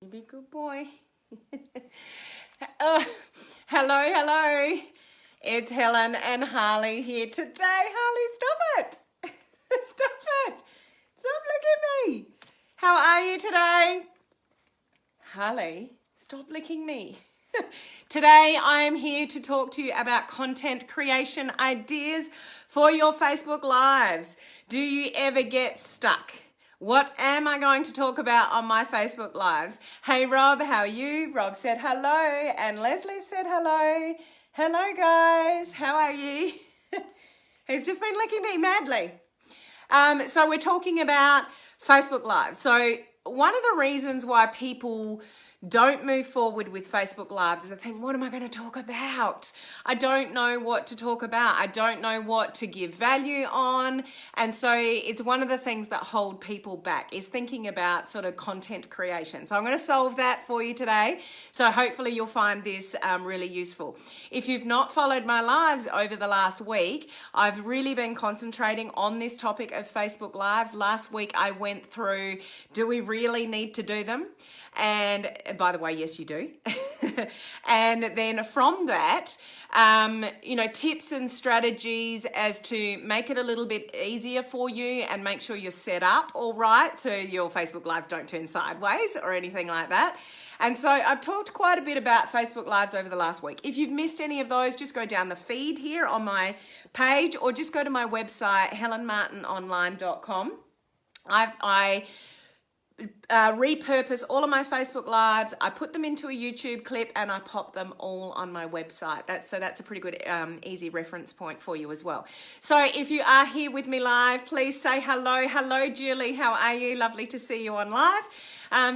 You be a good boy. Oh, hello. It's Helen and Harley here today. Harley, stop it. Stop it. Stop licking me. How are you today? Harley, stop licking me. Today I am here to talk to you about content creation ideas for your Facebook Lives. Do you ever get stuck? What am I going to talk about on my Facebook Lives? Hey Rob, how are you? Rob said hello and Leslie said hello. Hello guys, how are you? He's just been licking me madly. So we're talking about Facebook Lives. So one of the reasons why people don't move forward with Facebook Lives is they think, what am I going to talk about? I don't know what to talk about. I don't know what to give value on. And so it's one of the things that hold people back is thinking about sort of content creation. So I'm going to solve that for you today. So hopefully you'll find this really useful. If you've not followed my lives over the last week, I've really been concentrating on this topic of Facebook Lives. Last week I went through, do we really need to do them? And by the way, yes, you do. And then from that, tips and strategies as to make it a little bit easier for you and make sure you're set up all right so your Facebook Lives don't turn sideways or anything like that. And so I've talked quite a bit about Facebook Lives over the last week. If you've missed any of those, just go down the feed here on my page or just go to my website, helenmartinonline.com. I repurpose all of my Facebook Lives. I put them into a YouTube clip and I pop them all on my website. That's a pretty good easy reference point for you as well. So if you are here with me live, please say hello. Hello Julie, how are you? Lovely to see you on live.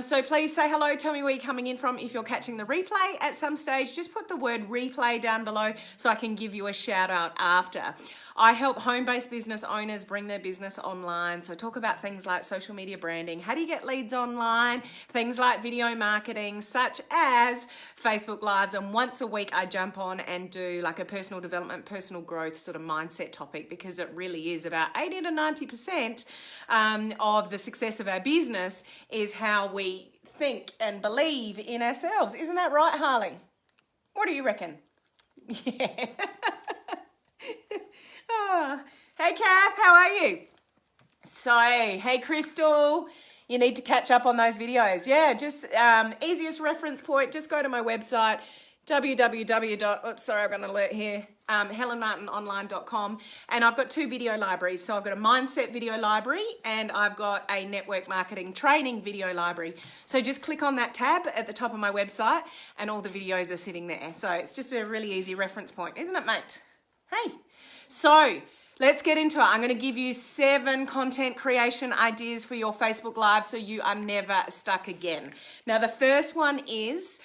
So please say hello, tell me where you're coming in from. If you're catching the replay at some stage, just put the word replay down below so I can give you a shout out after. I help home-based business owners bring their business online. So talk about things like social media branding, how do you get leads online, things like video marketing, such as Facebook Lives. And once a week I jump on and do like a personal development, personal growth sort of mindset topic, because it really is about 80 to 90% of the success of our business is how we think and believe in ourselves. Isn't that right, Harley? What do you reckon? Yeah. Oh, hey Kath, how are you? So, hey Crystal, you need to catch up on those videos. Yeah, just easiest reference point, just go to my website, I've got an alert here, helenmartinonline.com, and I've got two video libraries. So I've got a mindset video library and I've got a network marketing training video library. So just click on that tab at the top of my website and all the videos are sitting there. So it's just a really easy reference point, isn't it, mate? Hey. So let's get into it. I'm going to give you 7 content creation ideas for your Facebook Live so you are never stuck again. Now, the first one is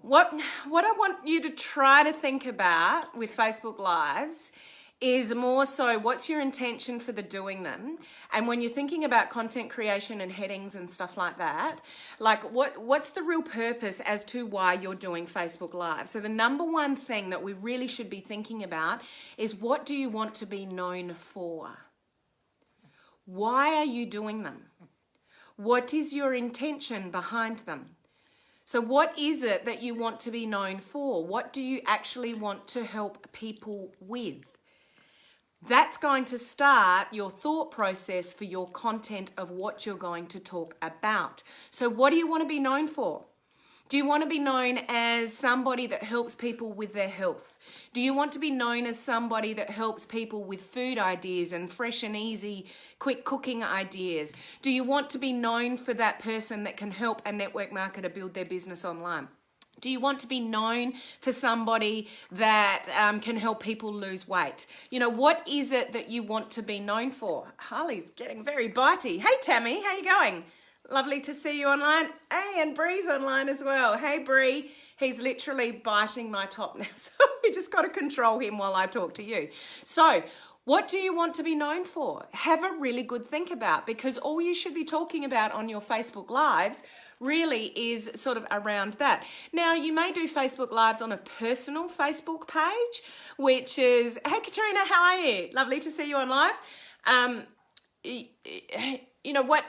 what I want you to try to think about with Facebook Lives is more so what's your intention for the doing them, and when you're thinking about content creation and headings and stuff like that, like what's the real purpose as to why you're doing Facebook Live. So the number one thing that we really should be thinking about is, what do you want to be known for? Why are you doing them? What is your intention behind them? So what is it that you want to be known for? What do you actually want to help people with? That's going to start your thought process for your content of what you're going to talk about. So what do you want to be known for? Do you want to be known as somebody that helps people with their health? Do you want to be known as somebody that helps people with food ideas and fresh and easy, quick cooking ideas? Do you want to be known for that person that can help a network marketer build their business online? Do you want to be known for somebody that can help people lose weight? You know, what is it that you want to be known for? Harley's getting very bitey. Hey, Tammy, how you going? Lovely to see you online. Hey, and Bree's online as well. Hey, Bree. He's literally biting my top now, so we just got to control him while I talk to you. So, what do you want to be known for? Have a really good think about, because all you should be talking about on your Facebook Lives really is sort of around that. Now, you may do Facebook Lives on a personal Facebook page, which is, hey Katrina, how are you? Lovely to see you on live. You know what,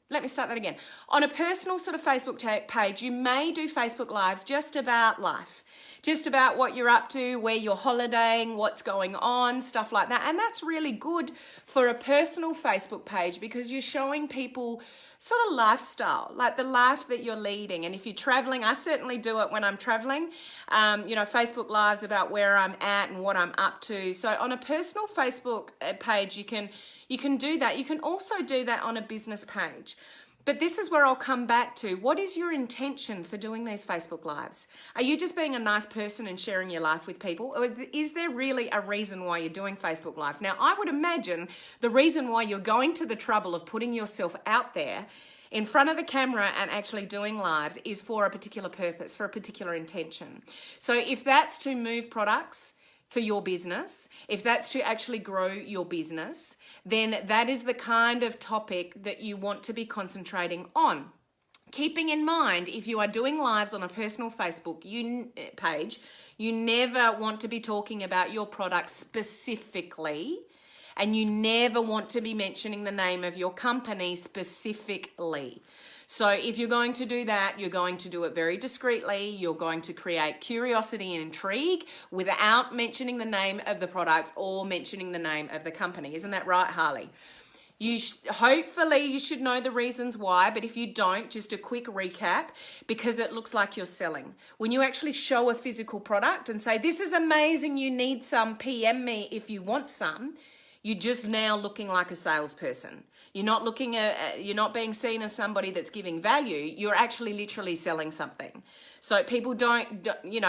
let me start that again. On a personal sort of Facebook page, you may do Facebook Lives just about life, just about what you're up to, where you're holidaying, what's going on, stuff like that. And that's really good for a personal Facebook page because you're showing people sort of lifestyle, like the life that you're leading. And if you're traveling, I certainly do it when I'm traveling, Facebook Lives about where I'm at and what I'm up to. So on a personal Facebook page, you can do that. You can also do that on a business page. But this is where I'll come back to, what is your intention for doing these Facebook Lives? Are you just being a nice person and sharing your life with people? Or is there really a reason why you're doing Facebook Lives? Now, I would imagine the reason why you're going to the trouble of putting yourself out there in front of the camera and actually doing lives is for a particular purpose, for a particular intention. So if that's to move products for your business, if that's to actually grow your business, then that is the kind of topic that you want to be concentrating on. Keeping in mind, if you are doing lives on a personal Facebook page, you never want to be talking about your product specifically, and you never want to be mentioning the name of your company specifically. So if you're going to do that, you're going to do it very discreetly. You're going to create curiosity and intrigue without mentioning the name of the product or mentioning the name of the company. Isn't that right, Harley? Hopefully you should know the reasons why, but if you don't, just a quick recap, because it looks like you're selling. When you actually show a physical product and say, this is amazing, you need some, PM me if you want some, you're just now looking like a salesperson. You're not being seen as somebody that's giving value. You're actually literally selling something. So people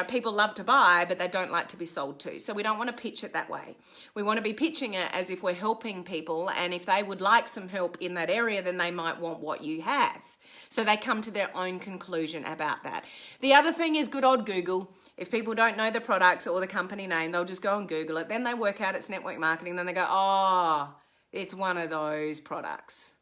people love to buy, but they don't like to be sold to. So we don't want to pitch it that way. We want to be pitching it as if we're helping people. And if they would like some help in that area, then they might want what you have. So they come to their own conclusion about that. The other thing is good old Google. If people don't know the products or the company name, they'll just go and Google it. Then they work out it's network marketing. Then they go, oh, it's one of those products.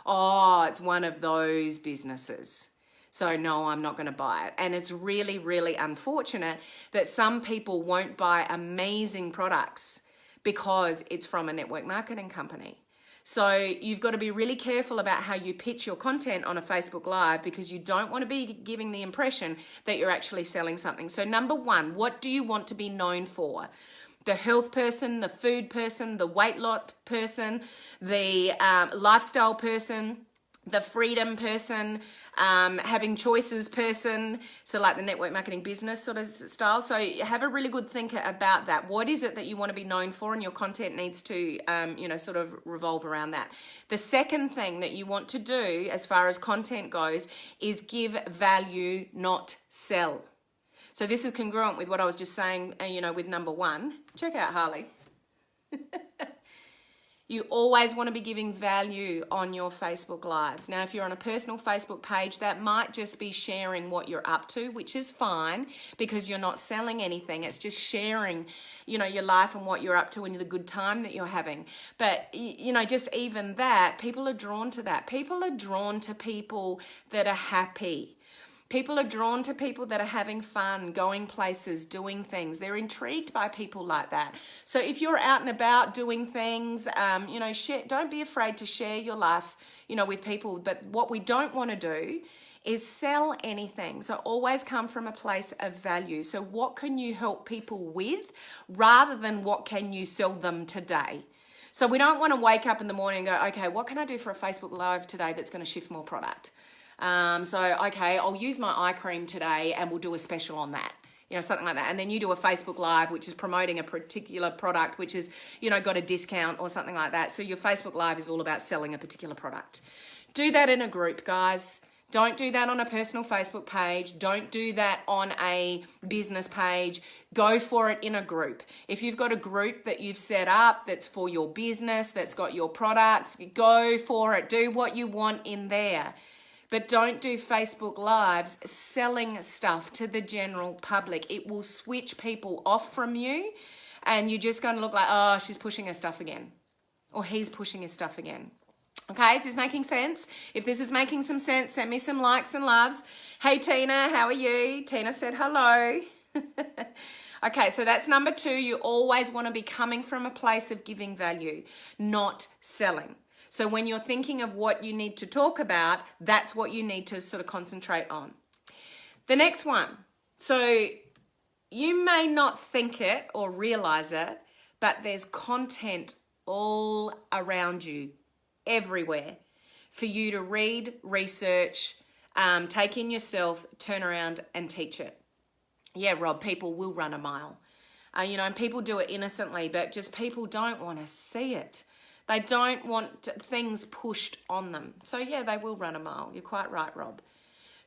Oh, it's one of those businesses. So no, I'm not going to buy it. And it's really, really unfortunate that some people won't buy amazing products because it's from a network marketing company. So you've got to be really careful about how you pitch your content on a Facebook Live because you don't want to be giving the impression that you're actually selling something. So number one, what do you want to be known for? The health person, the food person, the weight loss person, the lifestyle person, the freedom person, having choices person, so like the network marketing business sort of style. So have a really good think about that. What is it that you want to be known for, and your content needs to, sort of revolve around that. The second thing that you want to do as far as content goes is give value, not sell. So this is congruent with what I was just saying, with number one. Check out Harley. You always want to be giving value on your Facebook Lives. Now, if you're on a personal Facebook page, that might just be sharing what you're up to, which is fine because you're not selling anything. It's just sharing, your life and what you're up to and the good time that you're having. But, just even that, people are drawn to that. People are drawn to people that are happy. People are drawn to people that are having fun, going places, doing things. They're intrigued by people like that. So if you're out and about doing things, don't be afraid to share your life, with people. But what we don't want to do is sell anything. So always come from a place of value. So what can you help people with rather than what can you sell them today? So we don't want to wake up in the morning and go, okay, what can I do for a Facebook Live today that's going to shift more product? Okay, I'll use my eye cream today and we'll do a special on that. Something like that. And then you do a Facebook Live, which is promoting a particular product, which is, got a discount or something like that. So your Facebook Live is all about selling a particular product. Do that in a group, guys. Don't do that on a personal Facebook page. Don't do that on a business page. Go for it in a group. If you've got a group that you've set up that's for your business, that's got your products, go for it. Do what you want in there. But don't do Facebook Lives selling stuff to the general public. It will switch people off from you and you're just going to look like, oh, she's pushing her stuff again. Or he's pushing his stuff again. Okay, is this making sense? If this is making some sense, send me some likes and loves. Hey, Tina, how are you? Tina said hello. Okay, so that's number two. You always want to be coming from a place of giving value, not selling. So when you're thinking of what you need to talk about, that's what you need to sort of concentrate on. The next one. So you may not think it or realize it, but there's content all around you, everywhere, for you to read, research, take in yourself, turn around and teach it. Yeah, Rob, people will run a mile. And people do it innocently, but just people don't want to see it. They don't want things pushed on them. So yeah, they will run a mile. You're quite right, Rob.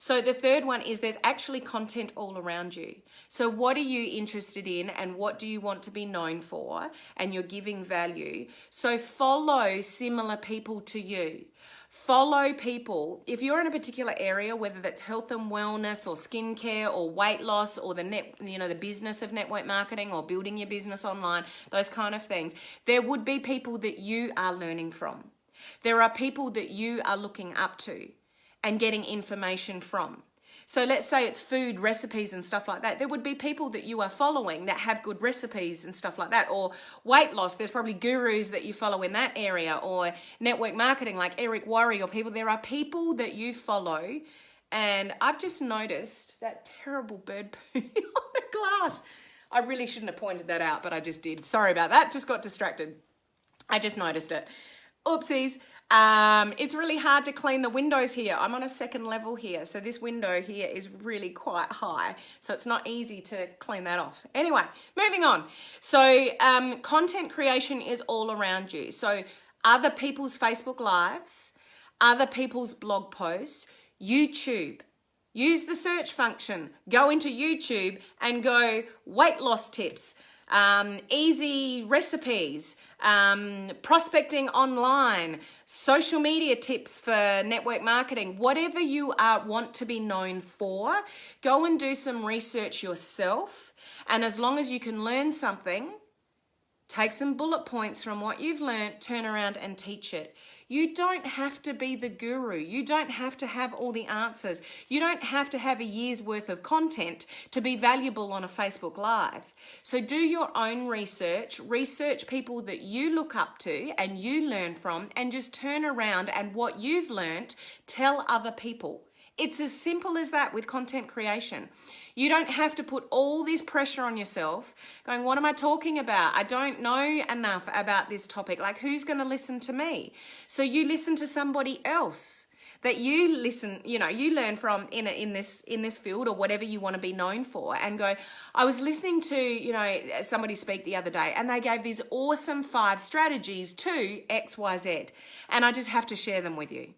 So the third one is there's actually content all around you. So what are you interested in and what do you want to be known for? And you're giving value. So follow similar people to you. Follow people. If you're in a particular area, whether that's health and wellness or skincare or weight loss or the business of network marketing or building your business online, those kind of things, there would be people that you are learning from. There are people that you are looking up to and getting information from. So let's say it's food recipes and stuff like that. There would be people that you are following that have good recipes and stuff like that. Or weight loss, there's probably gurus that you follow in that area. Or network marketing like Eric Worre or people. There are people that you follow. And I've just noticed that terrible bird poo on the glass. I really shouldn't have pointed that out, but I just did. Sorry about that. Just got distracted. I just noticed it. Oopsies. It's really hard to clean the windows here. I'm on a second level here, so this window here is really quite high, so it's not easy to clean that off. Anyway, moving on. So content creation is all around you. So other people's Facebook Lives, other people's blog posts, YouTube. Use the search function. Go into YouTube and go weight loss tips, easy recipes, prospecting online, social media tips for network marketing, whatever you want to be known for, go and do some research yourself. And as long as you can learn something, take some bullet points from what you've learned, turn around and teach it. You don't have to be the guru. You don't have to have all the answers. You don't have to have a year's worth of content to be valuable on a Facebook Live. So do your own research people that you look up to and you learn from, and just turn around and what you've learned, tell other people. It's as simple as that with content creation. You don't have to put all this pressure on yourself going, what am I talking about? I don't know enough about this topic. Like, who's going to listen to me? So you listen to somebody else that you learn from in this field or whatever you want to be known for, and go, I was listening to, somebody speak the other day and they gave these awesome 5 strategies to XYZ, and I just have to share them with you.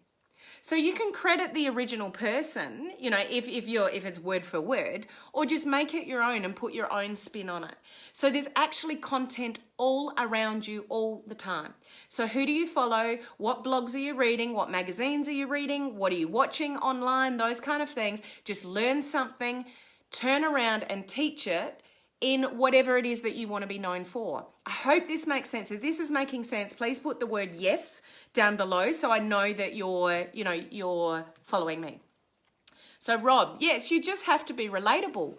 So you can credit the original person, if it's word for word, or just make it your own and put your own spin on it. So there's actually content all around you all the time. So who do you follow? What blogs are you reading? What magazines are you reading? What are you watching online? Those kind of things. Just learn something, turn around and teach it in whatever it is that you want to be known for. I hope this makes sense. If this is making sense, please put the word yes down below so I know that you're following me. So Rob, yes, you just have to be relatable.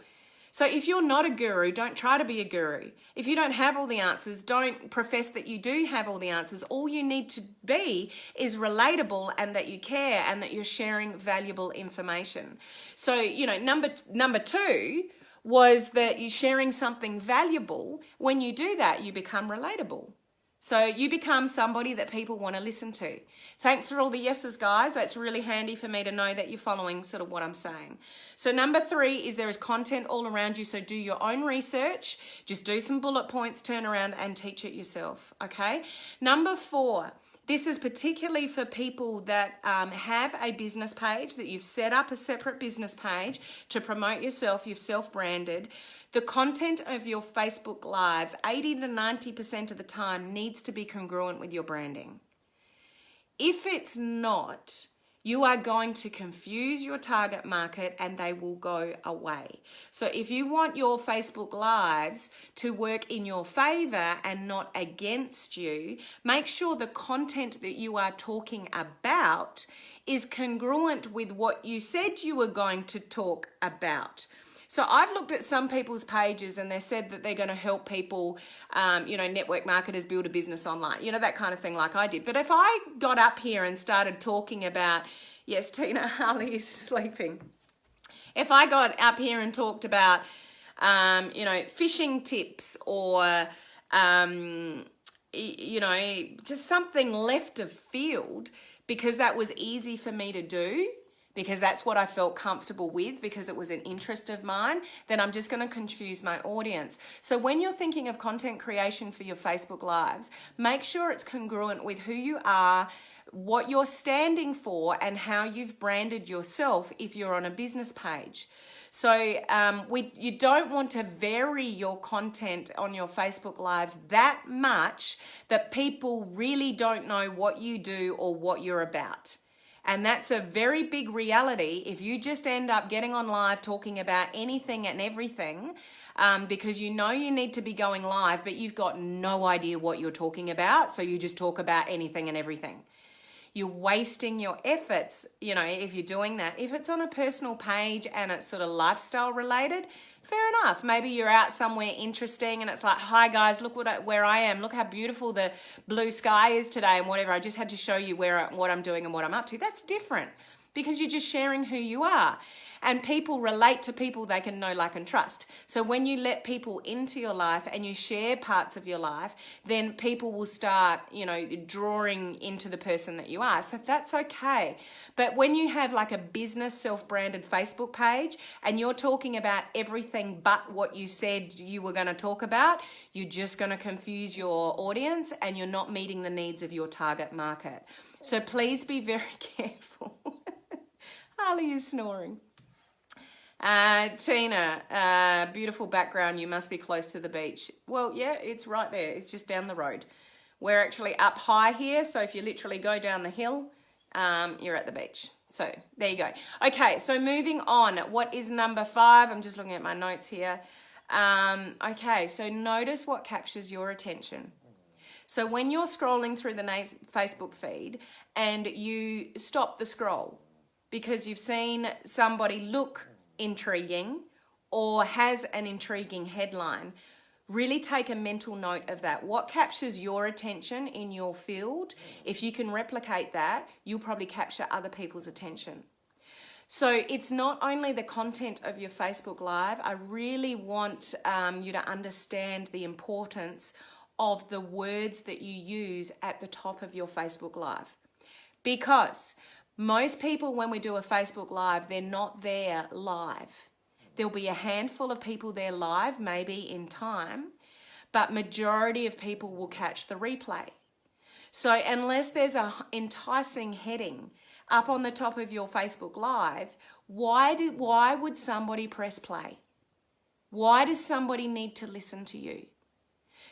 So if you're not a guru, don't try to be a guru. If you don't have all the answers, don't profess that you do have all the answers. All you need to be is relatable, and that you care, and that you're sharing valuable information. So, number 2 was that you're sharing something valuable. When you do that, you become relatable. So you become somebody that people want to listen to. Thanks for all the yeses, guys. That's really handy for me to know that you're following sort of what I'm saying. So number 3 is there is content all around you. So do your own research. Just do some bullet points, turn around and teach it yourself. Okay. Number 4. This is particularly for people that have a business page, that you've set up a separate business page to promote yourself, you've self-branded. The content of your Facebook Lives, 80 to 90% of the time, needs to be congruent with your branding. If it's not, you are going to confuse your target market and they will go away. So if you want your Facebook Lives to work in your favor and not against you, make sure the content that you are talking about is congruent with what you said you were going to talk about. So I've looked at some people's pages and they said that they're going to help people, network marketers build a business online, that kind of thing like I did. But if I got up here and started talking about, yes, Tina, Harley is sleeping. If I got up here and talked about, fishing tips or, just something left of field because that was easy for me to do, because that's what I felt comfortable with, because it was an interest of mine, then I'm just going to confuse my audience. So when you're thinking of content creation for your Facebook Lives, make sure it's congruent with who you are, what you're standing for, and how you've branded yourself if you're on a business page. So you don't want to vary your content on your Facebook Lives that much that people really don't know what you do or what you're about. And that's a very big reality if you just end up getting on live talking about anything and everything because you need to be going live, but you've got no idea what you're talking about. So you just talk about anything and everything. You're wasting your efforts, if you're doing that. If it's on a personal page and it's sort of lifestyle related, fair enough. Maybe you're out somewhere interesting and it's like, hi guys, look where I am. Look how beautiful the blue sky is today and whatever. I just had to show you what I'm doing and what I'm up to. That's different because you're just sharing who you are. And people relate to people they can know, like, and trust. So when you let people into your life and you share parts of your life, then people will start, drawing into the person that you are. So that's okay. But when you have like a business self-branded Facebook page and you're talking about everything but what you said you were going to talk about, you're just going to confuse your audience and you're not meeting the needs of your target market. So please be very careful. Harley is snoring. Tina, beautiful background. You must be close to the beach. Well, yeah, it's right there. It's just down the road. We're actually up high here. So if you literally go down the hill, you're at the beach. So there you go. Okay, so moving on. What is number 5? I'm just looking at my notes here. Okay, so notice what captures your attention. So when you're scrolling through the Facebook feed and you stop the scroll because you've seen somebody look intriguing or has an intriguing headline, really take a mental note of that. What captures your attention in your field? If you can replicate that, you'll probably capture other people's attention. So it's not only the content of your Facebook Live. I really want you to understand the importance of the words that you use at the top of your Facebook Live. Because most people, when we do a Facebook Live, they're not there live. There'll be a handful of people there live, maybe in time, but majority of people will catch the replay. So unless there's an enticing heading up on the top of your Facebook Live, why would somebody press play? Why does somebody need to listen to you?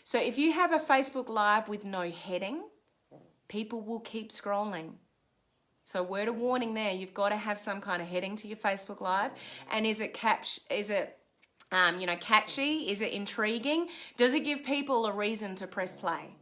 So if you have a Facebook Live with no heading, people will keep scrolling. So word of warning there, you've got to have some kind of heading to your Facebook Live. And is it catchy? Is it intriguing? Does it give people a reason to press play?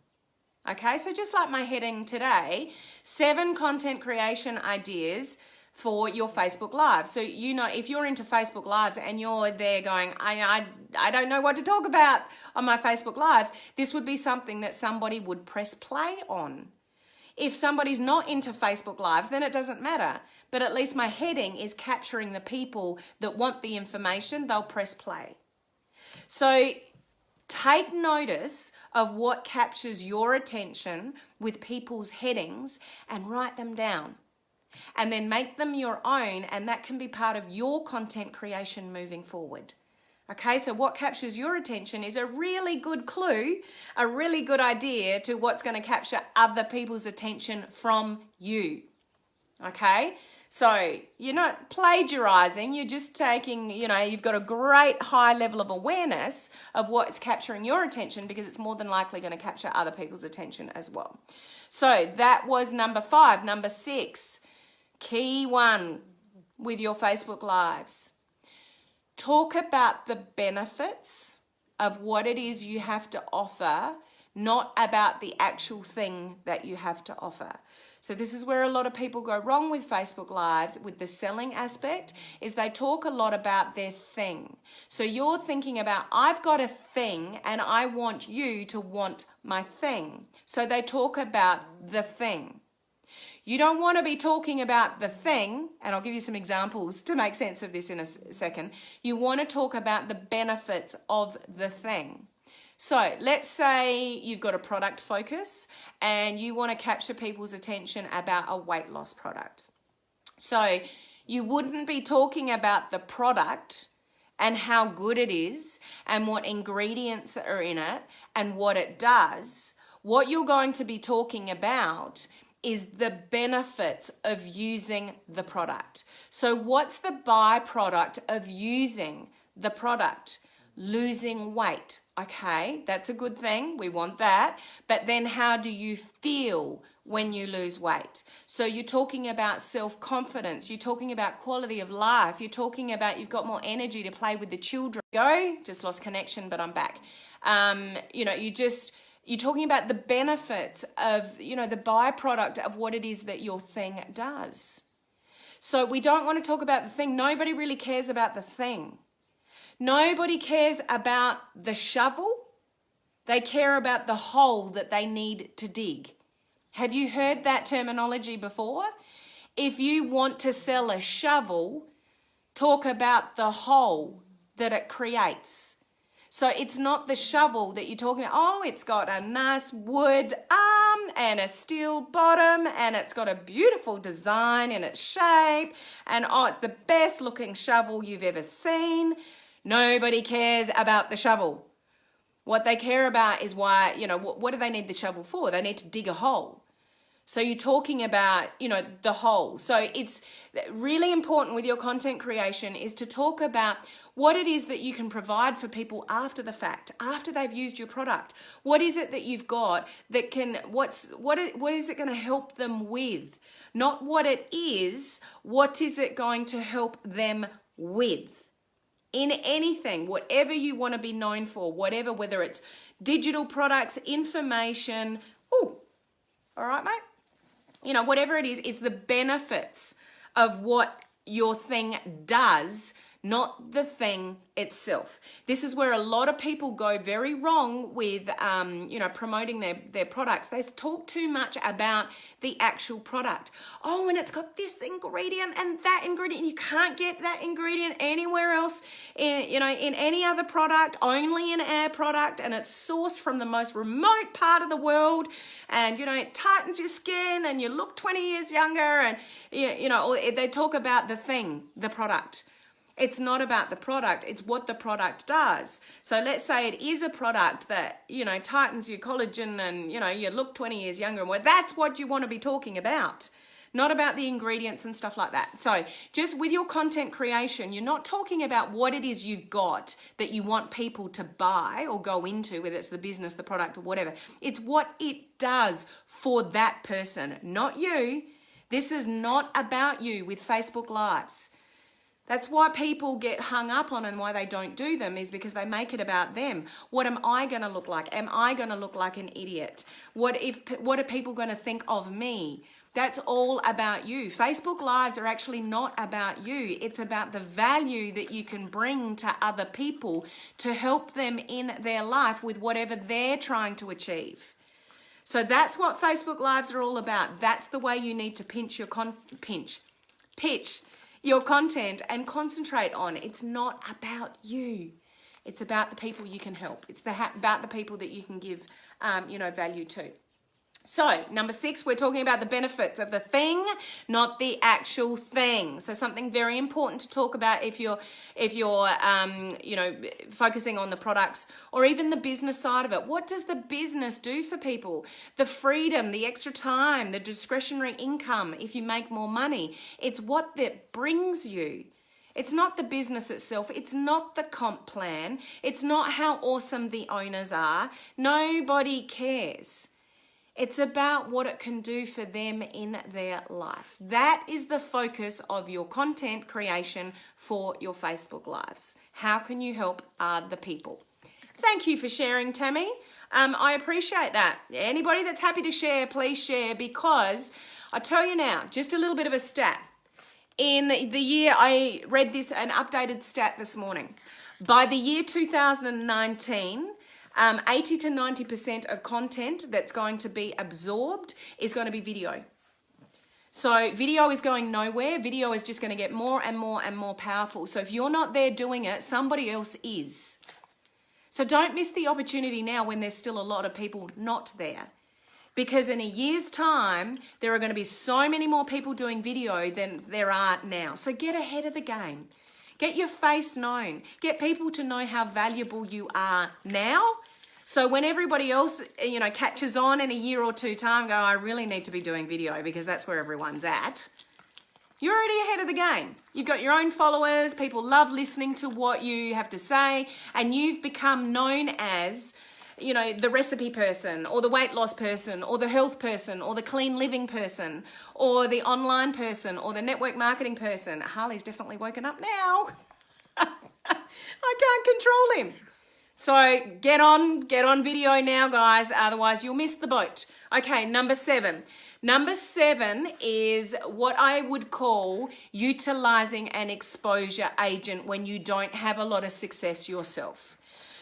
Okay, so just like my heading today, 7 content creation ideas for your Facebook Live. So, if you're into Facebook Lives and you're there going, I don't know what to talk about on my Facebook Lives, this would be something that somebody would press play on. If somebody's not into Facebook Lives, then it doesn't matter. But at least my heading is capturing the people that want the information, they'll press play. So take notice of what captures your attention with people's headings and write them down. And then make them your own, and that can be part of your content creation moving forward. Okay, so what captures your attention is a really good clue, a really good idea to what's going to capture other people's attention from you. Okay, so you're not plagiarizing, you're just taking, you've got a great high level of awareness of what's capturing your attention because it's more than likely going to capture other people's attention as well. So that was number 5. Number 6, key one with your Facebook Lives. Talk about the benefits of what it is you have to offer, not about the actual thing that you have to offer. So this is where a lot of people go wrong with Facebook Lives with the selling aspect, is they talk a lot about their thing. So you're thinking about, I've got a thing and I want you to want my thing. So they talk about the thing. You don't want to be talking about the thing, and I'll give you some examples to make sense of this in a second. You want to talk about the benefits of the thing. So let's say you've got a product focus and you want to capture people's attention about a weight loss product. So you wouldn't be talking about the product and how good it is and what ingredients are in it and what it does. What you're going to be talking about is the benefits of using the product. So what's the byproduct of using the product? Losing weight. Okay, that's a good thing. We want that. But then how do you feel when you lose weight? So you're talking about self-confidence. You're talking about quality of life. You're talking about you've got more energy to play with the children. Just lost connection, but I'm back. You're talking about the benefits of, the byproduct of what it is that your thing does. So we don't want to talk about the thing. Nobody really cares about the thing. Nobody cares about the shovel. They care about the hole that they need to dig. Have you heard that terminology before? If you want to sell a shovel, talk about the hole that it creates. So it's not the shovel that you're talking about. Oh, it's got a nice wood arm and a steel bottom and it's got a beautiful design in its shape. And oh, it's the best looking shovel you've ever seen. Nobody cares about the shovel. What they care about is why, what do they need the shovel for? They need to dig a hole. So you're talking about, the hole. So it's really important with your content creation is to talk about what it is that you can provide for people after the fact, after they've used your product. What is it that you've got that can, what is it going to help them with? Not what it is, what is it going to help them with? In anything, whatever you want to be known for, whether it's digital products, information, all right, mate? Whatever it is, it's the benefits of what your thing does, not the thing itself. This is where a lot of people go very wrong with, promoting their products. They talk too much about the actual product. Oh, and it's got this ingredient and that ingredient. You can't get that ingredient anywhere else in any other product, only in our product. And it's sourced from the most remote part of the world. And, it tightens your skin and you look 20 years younger. And, they talk about the thing, the product. It's not about the product, it's what the product does. So let's say it is a product that, tightens your collagen and, you look 20 years younger. And that's what you want to be talking about, not about the ingredients and stuff like that. So just with your content creation, you're not talking about what it is you've got that you want people to buy or go into, whether it's the business, the product or whatever. It's what it does for that person, not you. This is not about you with Facebook Lives. That's why people get hung up on and why they don't do them is because they make it about them. What am I going to look like? Am I going to look like an idiot? What are people going to think of me? That's all about you. Facebook Lives are actually not about you. It's about the value that you can bring to other people to help them in their life with whatever they're trying to achieve. So that's what Facebook Lives are all about. That's the way you need to pitch your content and concentrate on. It's not about you. It's about the people you can help. It's about the people that you can give, value to. So number 6, we're talking about the benefits of the thing, not the actual thing. So something very important to talk about if you're focusing on the products or even the business side of it. What does the business do for people? The freedom, the extra time, the discretionary income if you make more money. It's what that brings you. It's not the business itself. It's not the comp plan. It's not how awesome the owners are. Nobody cares. It's about what it can do for them in their life. That is the focus of your content creation for your Facebook Lives. How can you help other people? Thank you for sharing, Tammy. I appreciate that. Anybody that's happy to share, please share, because I tell you now, just a little bit of a stat. In the year, I read an updated stat this morning. By the year 2019, 80 to 90% of content that's going to be absorbed is going to be video. So video is going nowhere. Video is just going to get more and more and more powerful. So if you're not there doing it, somebody else is. So don't miss the opportunity now when there's still a lot of people not there. Because in a year's time, there are going to be so many more people doing video than there are now. So get ahead of the game. Get your face known. Get people to know how valuable you are now. So when everybody else, catches on in a year or two time, go, I really need to be doing video because that's where everyone's at. You're already ahead of the game. You've got your own followers. People love listening to what you have to say. And you've become known as, the recipe person or the weight loss person or the health person or the clean living person or the online person or the network marketing person. Harley's definitely woken up now. I can't control him. So get on video now, guys. Otherwise, you'll miss the boat. Okay, number 7. Number 7 is what I would call utilizing an exposure agent when you don't have a lot of success yourself.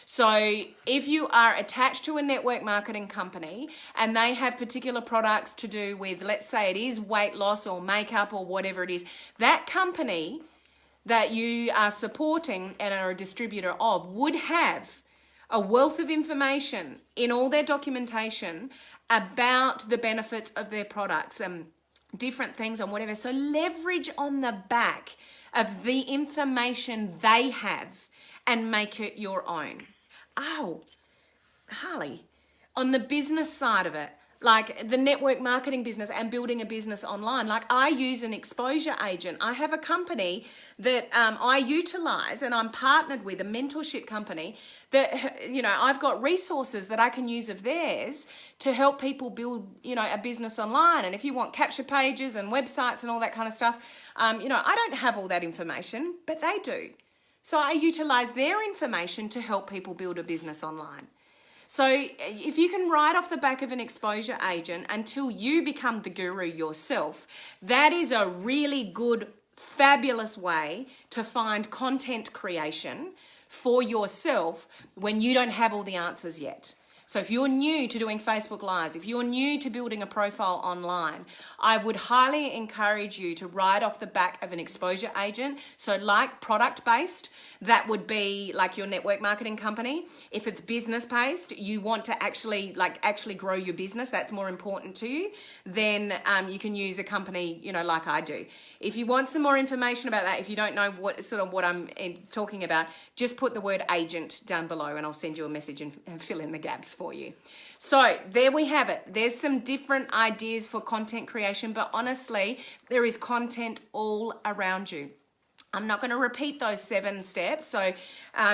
So if you are attached to a network marketing company and they have particular products to do with, let's say it is weight loss or makeup or whatever it is, that company that you are supporting and are a distributor of would have a wealth of information in all their documentation about the benefits of their products and different things and whatever. So leverage on the back of the information they have and make it your own. Oh, Harley, on the business side of it, like the network marketing business and building a business online, like I use an exposure agent. I have a company that I utilize and I'm partnered with, a mentorship company that, I've got resources that I can use of theirs to help people build, a business online. And if you want capture pages and websites and all that kind of stuff, I don't have all that information, but they do. So I utilize their information to help people build a business online. So if you can ride off the back of an exposure agent until you become the guru yourself, that is a really good, fabulous way to find content creation for yourself when you don't have all the answers yet. So if you're new to doing Facebook Lives, if you're new to building a profile online, I would highly encourage you to ride off the back of an exposure agent. So like product-based, that would be like your network marketing company. If it's business-based, you want to actually grow your business, that's more important to you, then you can use a company, like I do. If you want some more information about that, if you don't know what I'm talking about, just put the word agent down below and I'll send you a message and fill in the gaps for you. So there we have it. There's some different ideas for content creation, but honestly, there is content all around you. I'm not going to repeat those 7 steps. So,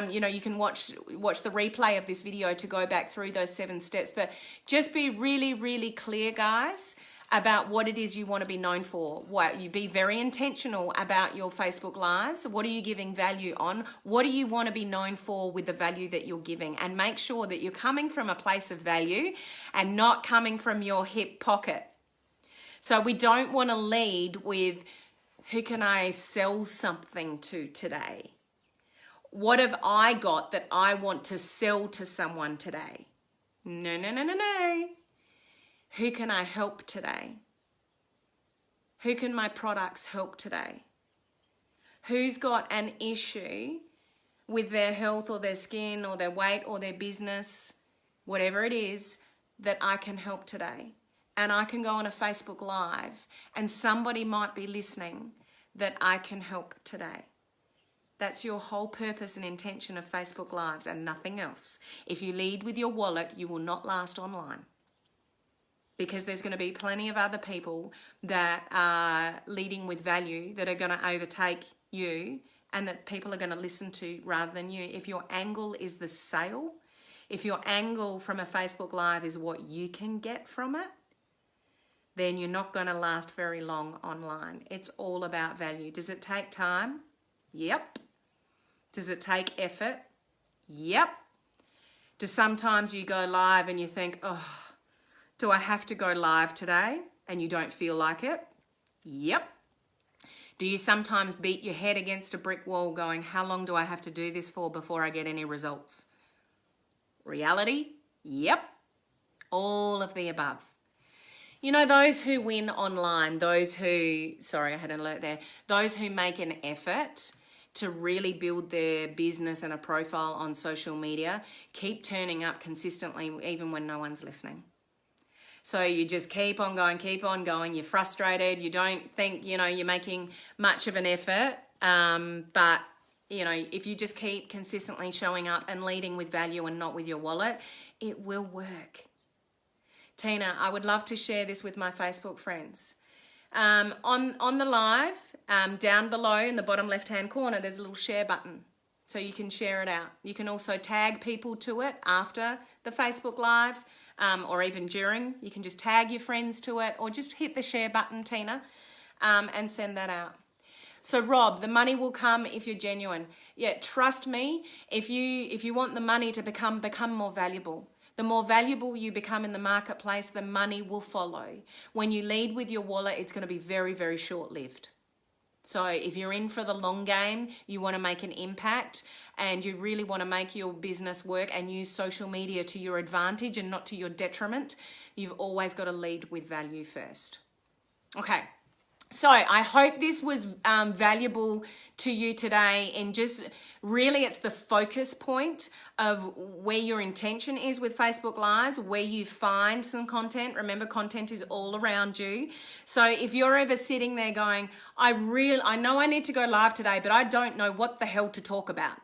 you can watch the replay of this video to go back through those 7 steps, but just be really, really clear, guys, about what it is you want to be known for. You be very intentional about your Facebook Lives. What are you giving value on? What do you want to be known for with the value that you're giving? And make sure that you're coming from a place of value and not coming from your hip pocket. So we don't want to lead with, who can I sell something to today? What have I got that I want to sell to someone today? No, no, no, no, no. Who can I help today? Who can my products help today? Who's got an issue with their health or their skin or their weight or their business, whatever it is, that I can help today? And I can go on a Facebook Live and somebody might be listening that I can help today. That's your whole purpose and intention of Facebook Lives and nothing else. If you lead with your wallet, you will not last online. Because there's going to be plenty of other people that are leading with value that are going to overtake you and that people are going to listen to rather than you. If your angle is the sale, if your angle from a Facebook Live is what you can get from it, then you're not going to last very long online. It's all about value. Does it take time? Yep. Does it take effort? Yep. Do sometimes you go live and you think, oh, do I have to go live today? and you don't feel like it? Yep. Do you sometimes beat your head against a brick wall going, how long do I have to do this for before I get any results? Reality? Yep. All of the above. You know, those who win online, those who, sorry, I had an alert there, those who make an effort to really build their business and a profile on social media, keep turning up consistently even when no one's listening. So you just keep on going, you're frustrated, you don't think, you know, you're making much of an effort, but, you know, if you just keep consistently showing up and leading with value and not with your wallet, it will work. Tina, I would love to share this with my Facebook friends. On the live, down below in the bottom left-hand corner, there's a little share button. So you can share it out. You can also tag people to it after the Facebook Live or even during. You can just tag your friends to it or just hit the share button, Tina, and send that out. So Rob, the money will come if you're genuine. Yeah, trust me, if you want the money to become more valuable, the more valuable you become in the marketplace, the money will follow. When you lead with your wallet, it's going to be very, very short-lived. So if you're in for the long game, you want to make an impact and you really want to make your business work and use social media to your advantage and not to your detriment, you've always got to lead with value first. Okay. So I hope this was valuable to you today, and just really it's the focus point of where your intention is with Facebook Lives, where you find some content. Remember, content is all around you. So if you're ever sitting there going, I know I need to go live today, but I don't know what the hell to talk about.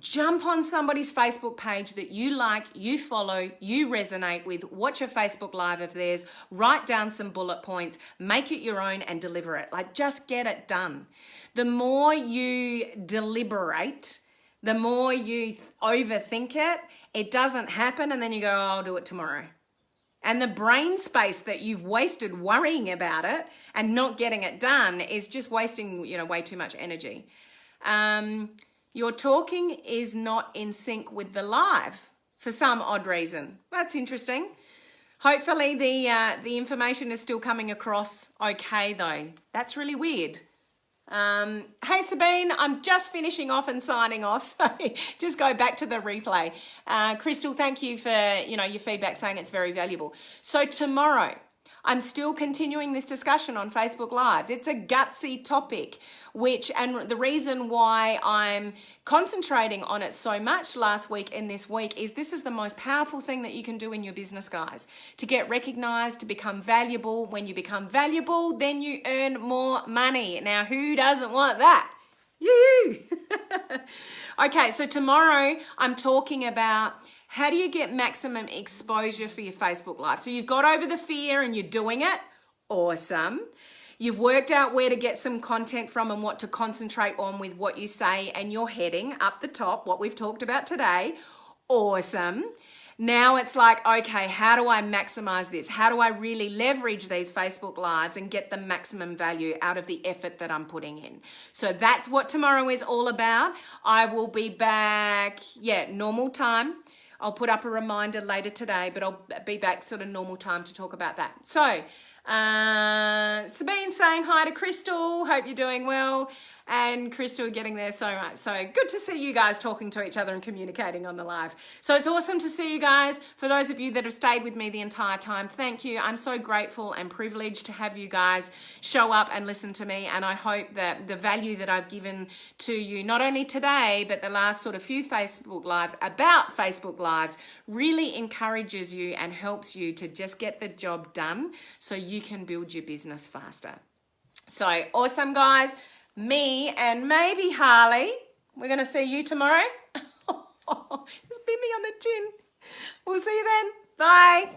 Jump on somebody's Facebook page that you like, you follow, you resonate with, watch a Facebook Live of theirs, write down some bullet points, make it your own and deliver it. Like, just get it done. The more you deliberate, the more you overthink it, it doesn't happen, and then you go, oh, I'll do it tomorrow. And the brain space that you've wasted worrying about it and not getting it done is just wasting, you know, way too much energy. Your talking is not in sync with the live for some odd reason. That's interesting. Hopefully the information is still coming across okay though. That's really weird. Hey Sabine, I'm just finishing off and signing off, so just go back to the replay. Crystal, thank you for your feedback saying it's very valuable. So tomorrow, I'm still continuing this discussion on Facebook Lives. It's a gutsy topic, and the reason why I'm concentrating on it so much last week and this week is this is the most powerful thing that you can do in your business, guys. To get recognized, to become valuable. When you become valuable, then you earn more money. Now, who doesn't want that? You. Okay, so tomorrow I'm talking about how do you get maximum exposure for your Facebook Live? So you've got over the fear and you're doing it. Awesome. You've worked out where to get some content from and what to concentrate on with what you say, and you're heading up the top, what we've talked about today. Awesome. Now it's like, okay, how do I maximize this? How do I really leverage these Facebook Lives and get the maximum value out of the effort that I'm putting in? So that's what tomorrow is all about. I will be back, normal time. I'll put up a reminder later today, but I'll be back sort of normal time to talk about that. So, Sabine saying hi to Crystal. Hope you're doing well. And Crystal getting there so much. So good to see you guys talking to each other and communicating on the live. So it's awesome to see you guys. For those of you that have stayed with me the entire time, thank you. I'm so grateful and privileged to have you guys show up and listen to me. And I hope that the value that I've given to you, not only today, but the last sort of few Facebook Lives about Facebook Lives, really encourages you and helps you to just get the job done so you can build your business faster. So awesome, guys. Me and maybe Harley, we're going to see you tomorrow. Just beat me on the chin. We'll see you then. Bye.